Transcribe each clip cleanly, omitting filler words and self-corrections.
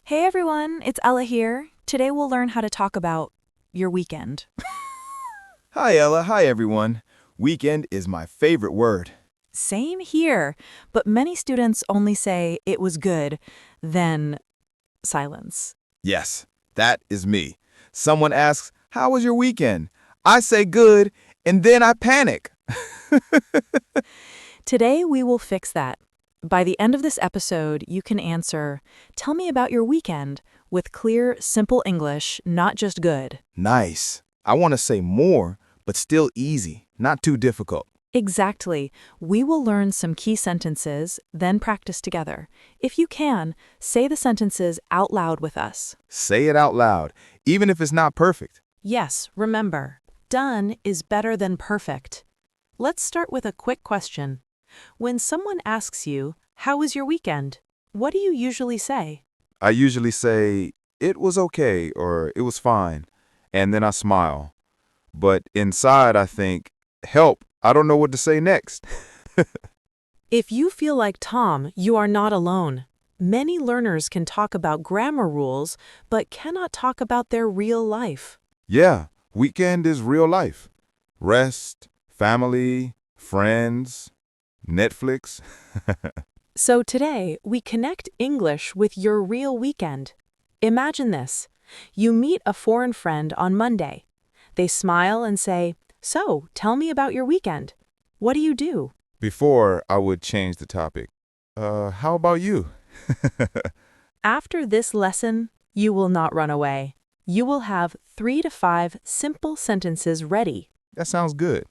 Hey everyone, it's Ella here. Today we'll learn how to talk about your weekend. Hi, Ella. Hi, everyone. Weekend is my favorite word. Same here, but many students only say it was good, then silence. Yes, that is me. Someone asks, "How was your weekend?" I say good, and then I panic. Today we will fix that. By the end of this episode, you can answer, "Tell me about your weekend," with clear, simple English, not just good. Nice. I want to say more, but still easy, not too difficult. Exactly. We will learn some key sentences, then practice together. If you can, say the sentences out loud with us. Say it out loud, even if it's not perfect. Yes, remember, done is better than perfect. Let's start with a quick question. When someone asks you, "How was your weekend?" what do you usually say? I usually say, "It was okay," or "It was fine," and then I smile. But inside, I think, "Help, I don't know what to say next." If you feel like Tom, you are not alone. Many learners can talk about grammar rules, but cannot talk about their real life. Yeah, weekend is real life. Rest, family, friends, Netflix. So today, we connect English with your real weekend. Imagine this. You meet a foreign friend on Monday. They smile and say, "So, tell me about your weekend." What do you do? Before, I would change the topic. How about you? After this lesson, you will not run away. You will have 3 to 5 simple sentences ready. That sounds good.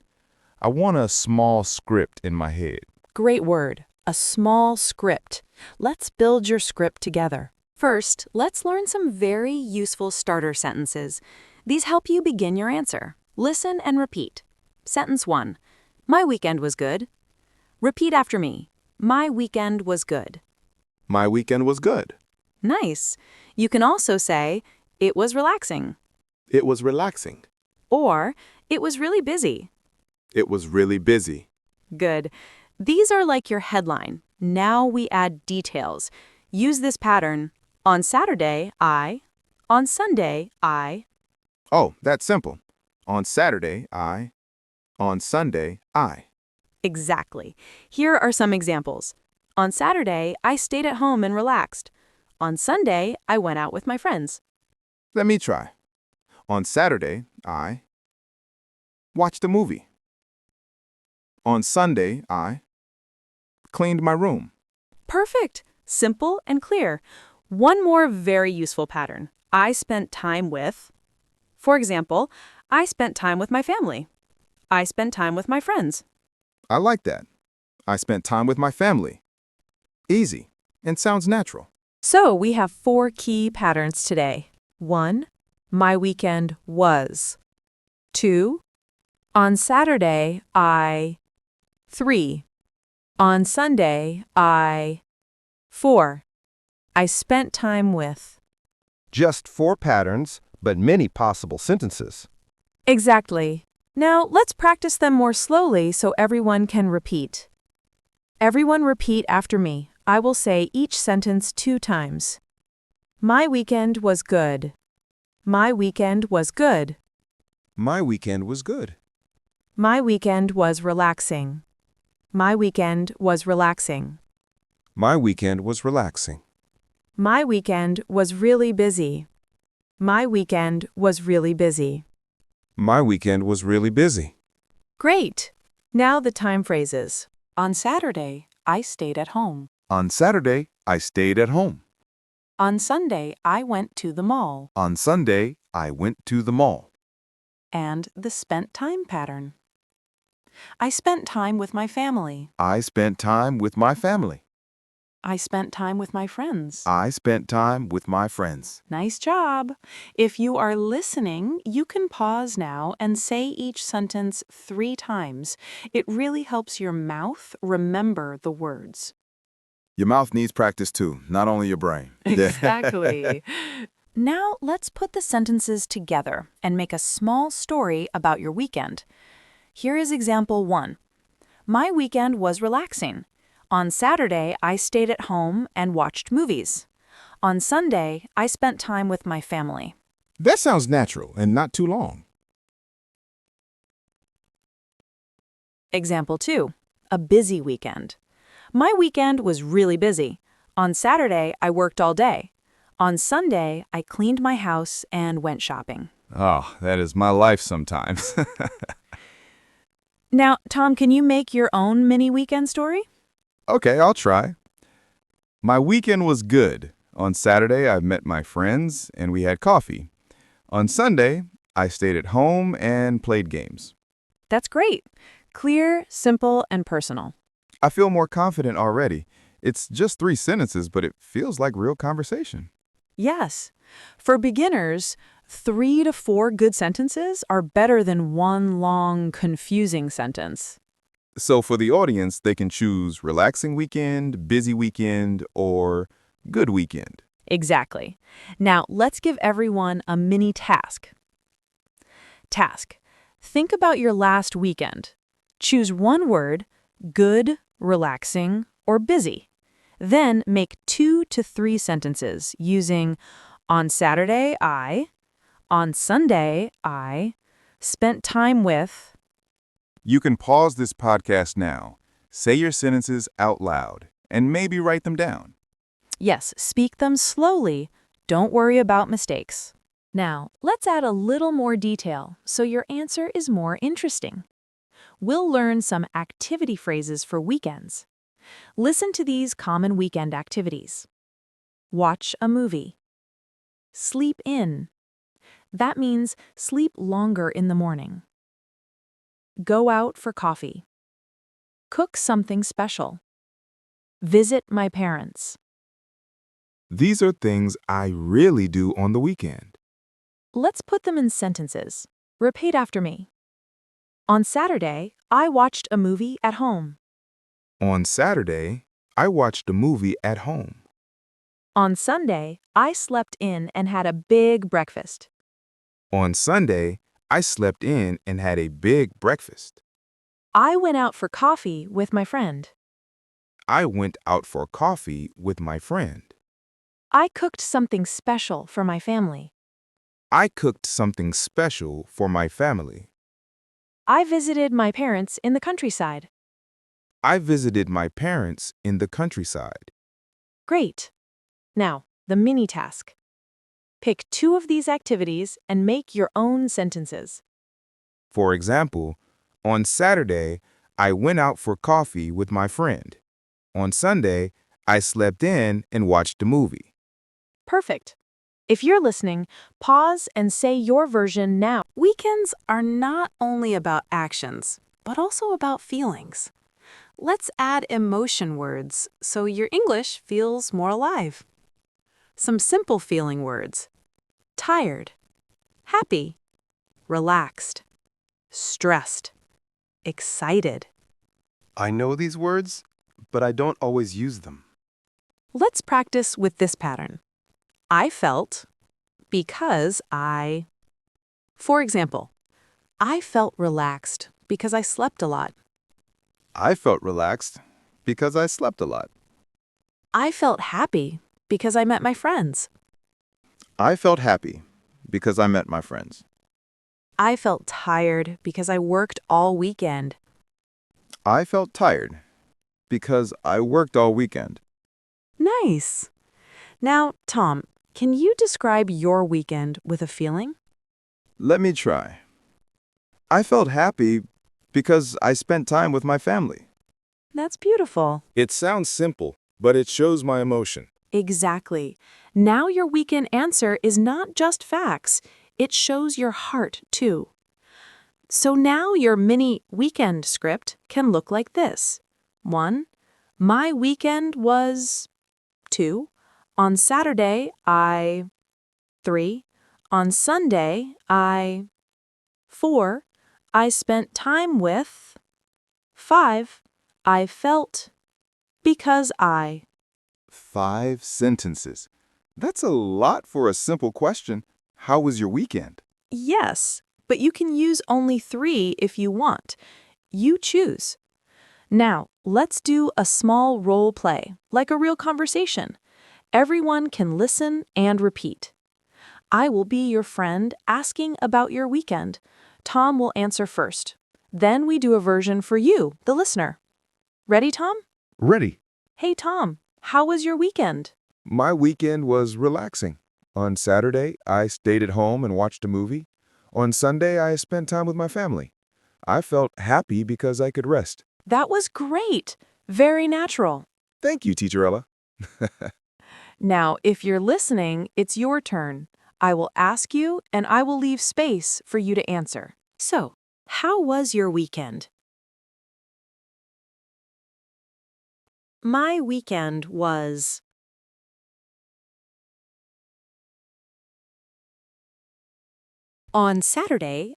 I want a small script in my head. Great word, a small script. Let's build your script together. First, let's learn some very useful starter sentences. These help you begin your answer. Listen and repeat. Sentence 1. My weekend was good. Repeat after me. My weekend was good. My weekend was good. Nice. You can also say, "It was relaxing," It was relaxing. or "It was really busy." It was really busy. Good. These are like your headline. Now we add details. Use this pattern. On Saturday, I. On Sunday, I. Oh, that's simple. On Saturday, I. On Sunday, I. Exactly. Here are some examples. On Saturday, I stayed at home and relaxed. On Sunday, I went out with my friends. Let me try. On Saturday, I watched a movie. On Sunday, I cleaned my room. Perfect. Simple and clear. One more very useful pattern. I spent time with. For example, I spent time with my family. I spent time with my friends. I like that. I spent time with my family. Easy and sounds natural. So we have 4 key patterns today. 1. My weekend was. 2. On Saturday, I. 3. On Sunday, I. 4. I spent time with. Just 4 patterns, but many possible sentences. Exactly. Now let's practice them more slowly so everyone can repeat. Everyone repeat after me. I will say each sentence 2 times. My weekend was good. My weekend was good. My weekend was good. My weekend was relaxing. My weekend was relaxing. My weekend was relaxing. My weekend was really busy. My weekend was really busy. My weekend was really busy. Great! Now the time phrases. On Saturday, I stayed at home. On Saturday, I stayed at home. On Sunday, I went to the mall. On Sunday, I went to the mall. And the spent time pattern. I spent time with my family. I spent time with my family. I spent time with my friends. I spent time with my friends. Nice job! If you are listening, you can pause now and say each sentence 3 times. It really helps your mouth remember the words. Your mouth needs practice too, not only your brain. Exactly. Now let's put the sentences together and make a small story about your weekend. Here is example 1. My weekend was relaxing. On Saturday, I stayed at home and watched movies. On Sunday, I spent time with my family. That sounds natural and not too long. Example 2. A busy weekend. My weekend was really busy. On Saturday, I worked all day. On Sunday, I cleaned my house and went shopping. Oh, that is my life sometimes. Now, Tom, can you make your own mini weekend story? Okay, I'll try. My weekend was good. On Saturday, I met my friends and we had coffee. On Sunday, I stayed at home and played games. That's great. Clear, simple, and personal. I feel more confident already. It's just 3 sentences, but it feels like real conversation. Yes. For beginners, 3 to 4 good sentences are better than one long, confusing sentence. So for the audience, they can choose relaxing weekend, busy weekend, or good weekend. Exactly. Now, let's give everyone a mini task. Task. Think about your last weekend. Choose one word, good, relaxing, or busy. Then make 2 to 3 sentences using on Saturday, on Sunday, I spent time with. You can pause this podcast now, say your sentences out loud, and maybe write them down. Yes, speak them slowly. Don't worry about mistakes. Now, let's add a little more detail so your answer is more interesting. We'll learn some activity phrases for weekends. Listen to these common weekend activities. Watch a movie. Sleep in. That means sleep longer in the morning. Go out for coffee. Cook something special. Visit my parents. These are things I really do on the weekend. Let's put them in sentences. Repeat after me. On Saturday, I watched a movie at home. On Saturday, I watched a movie at home. On Sunday, I slept in and had a big breakfast. On Sunday, I slept in and had a big breakfast. I went out for coffee with my friend. I went out for coffee with my friend. I cooked something special for my family. I cooked something special for my family. I visited my parents in the countryside. I visited my parents in the countryside. Great. Now, the mini task. Pick 2 of these activities and make your own sentences. For example, on Saturday, I went out for coffee with my friend. On Sunday, I slept in and watched a movie. Perfect. If you're listening, pause and say your version now. Weekends are not only about actions, but also about feelings. Let's add emotion words so your English feels more alive. Some simple feeling words. Tired, happy, relaxed, stressed, excited. I know these words, but I don't always use them. Let's practice with this pattern. I felt because I. For example, I felt relaxed because I slept a lot. I felt relaxed because I slept a lot. I felt happy because I met my friends. I felt happy because I met my friends. I felt tired because I worked all weekend. I felt tired because I worked all weekend. Nice. Now, Tom, can you describe your weekend with a feeling? Let me try. I felt happy because I spent time with my family. That's beautiful. It sounds simple, but it shows my emotion. Exactly. Now your weekend answer is not just facts. It shows your heart, too. So now your mini weekend script can look like this. 1. My weekend was. 2. On Saturday, I. 3. On Sunday, I. 4. I spent time with. 5. I felt. Because I. 5 sentences. That's a lot for a simple question. How was your weekend? Yes, but you can use only 3 if you want. You choose. Now, let's do a small role play, like a real conversation. Everyone can listen and repeat. I will be your friend asking about your weekend. Tom will answer first. Then we do a version for you, the listener. Ready, Tom? Ready. Hey, Tom, how was your weekend? My weekend was relaxing. On Saturday, I stayed at home and watched a movie. On Sunday, I spent time with my family. I felt happy because I could rest. That was great. Very natural. Thank you, Teacher Ella. Now, if you're listening, it's your turn. I will ask you, and I will leave space for you to answer. So, how was your weekend? My weekend was... On Saturday,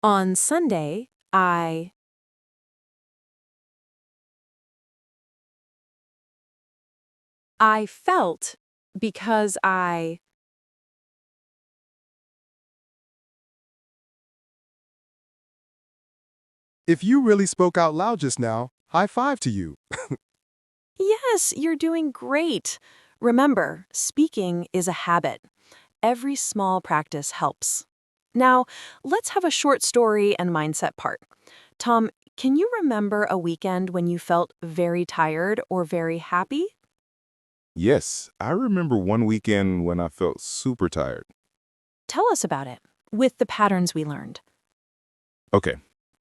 On Sunday, I felt because If you really spoke out loud just now, high five to you. Yes, you're doing great. Remember, speaking is a habit. Every small practice helps. Now, let's have a short story and mindset part. Tom, can you remember a weekend when you felt very tired or very happy? Yes, I remember one weekend when I felt super tired. Tell us about it, with the patterns we learned. Okay,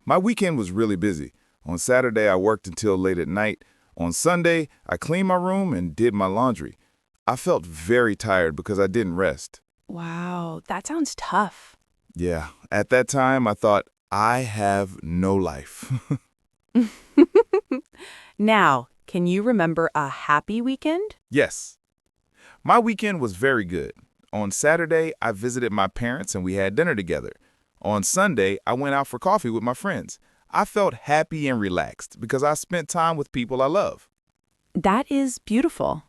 my weekend was really busy. On Saturday, I worked until late at night. On Sunday, I cleaned my room and did my laundry. I felt very tired because I didn't rest. Wow, that sounds tough. Yeah, at that time, I thought, I have no life. Now, can you remember a happy weekend? Yes, my weekend was very good. On Saturday, I visited my parents and we had dinner together. On Sunday, I went out for coffee with my friends. I felt happy and relaxed because I spent time with people I love. That is beautiful.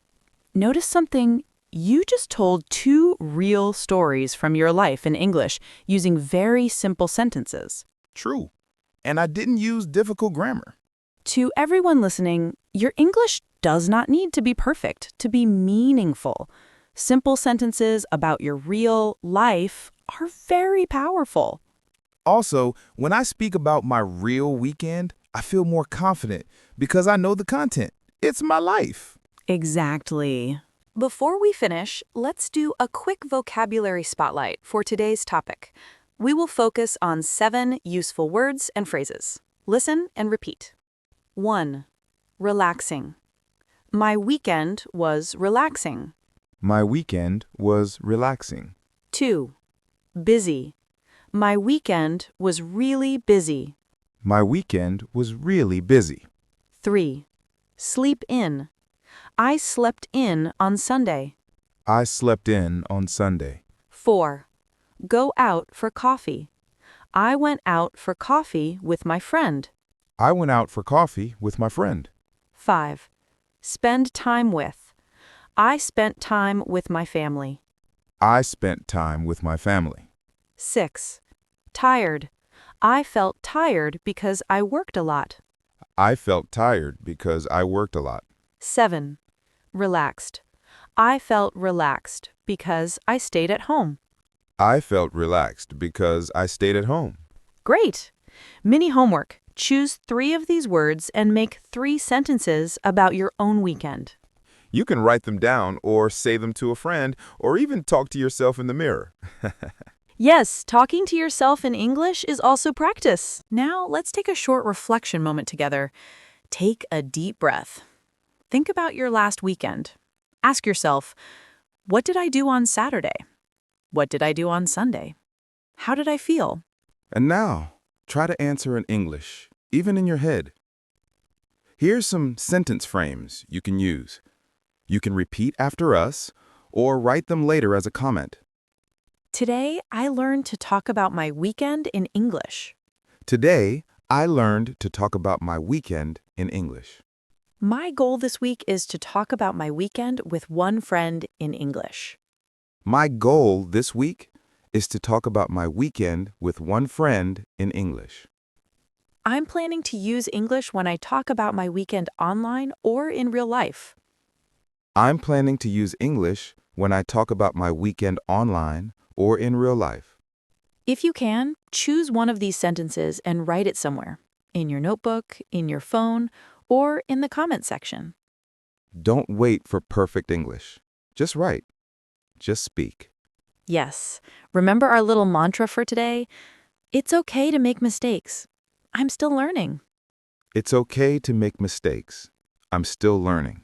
Notice something. You just told two real stories from your life in English using very simple sentences. True. And I didn't use difficult grammar. To everyone listening, your English does not need to be perfect to be meaningful. Simple sentences about your real life are very powerful. Also, when I speak about my real weekend, I feel more confident because I know the content. It's my life. Exactly. Before we finish, let's do a quick vocabulary spotlight for today's topic. We will focus on 7 useful words and phrases. Listen and repeat. 1. Relaxing. My weekend was relaxing. My weekend was relaxing. 2. Busy. My weekend was really busy. My weekend was really busy. 3. Sleep in. I slept in on Sunday. I slept in on Sunday. 4. Go out for coffee. I went out for coffee with my friend. I went out for coffee with my friend. 5. Spend time with. I spent time with my family. I spent time with my family. 6. Tired. I felt tired because I worked a lot. I felt tired because I worked a lot. 7. Relaxed. I felt relaxed because I stayed at home. I felt relaxed because I stayed at home. Great! Mini homework. Choose 3 of these words and make 3 sentences about your own weekend. You can write them down or say them to a friend or even talk to yourself in the mirror. Yes, talking to yourself in English is also practice. Now, let's take a short reflection moment together. Take a deep breath. Think about your last weekend. Ask yourself, what did I do on Saturday? What did I do on Sunday? How did I feel? And now, try to answer in English, even in your head. Here's some sentence frames you can use. You can repeat after us or write them later as a comment. Today, I learned to talk about my weekend in English. Today, I learned to talk about my weekend in English. My goal this week is to talk about my weekend with one friend in English. My goal this week is to talk about my weekend with one friend in English. I'm planning to use English when I talk about my weekend online or in real life. I'm planning to use English when I talk about my weekend online or in real life. If you can, choose one of these sentences and write it somewhere, in your notebook, in your phone, or in the comment section. Don't wait for perfect English. Just write. Just speak. Yes, remember our little mantra for today? It's okay to make mistakes. I'm still learning. It's okay to make mistakes. I'm still learning.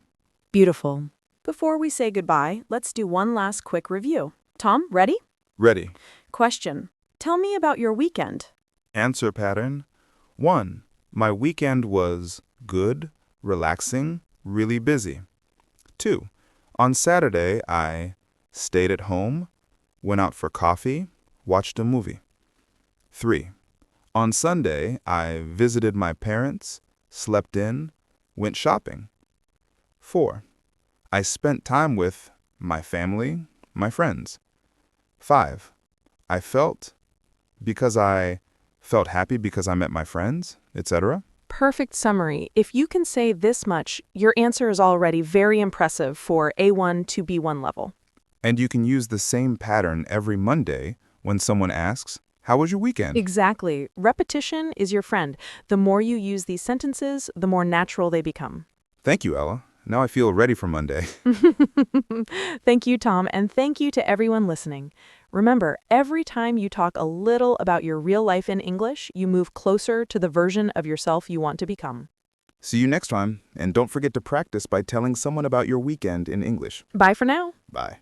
Beautiful. Before we say goodbye, let's do one last quick review. Tom, ready? Ready. Question. Tell me about your weekend. Answer pattern. 1. My weekend was good, relaxing, really busy. 2. On Saturday, I stayed at home, went out for coffee, watched a movie. 3. On Sunday, I visited my parents, slept in, went shopping. 4. I spent time with my family, my friends. 5. I felt happy because I met my friends, etc. Perfect summary. If you can say this much, your answer is already very impressive for A1 to B1 level. And you can use the same pattern every Monday when someone asks, "How was your weekend?" Exactly. Repetition is your friend. The more you use these sentences, the more natural they become. Thank you, Ella. Now I feel ready for Monday. Thank you, Tom, and thank you to everyone listening. Remember, every time you talk a little about your real life in English, you move closer to the version of yourself you want to become. See you next time, and don't forget to practice by telling someone about your weekend in English. Bye for now. Bye.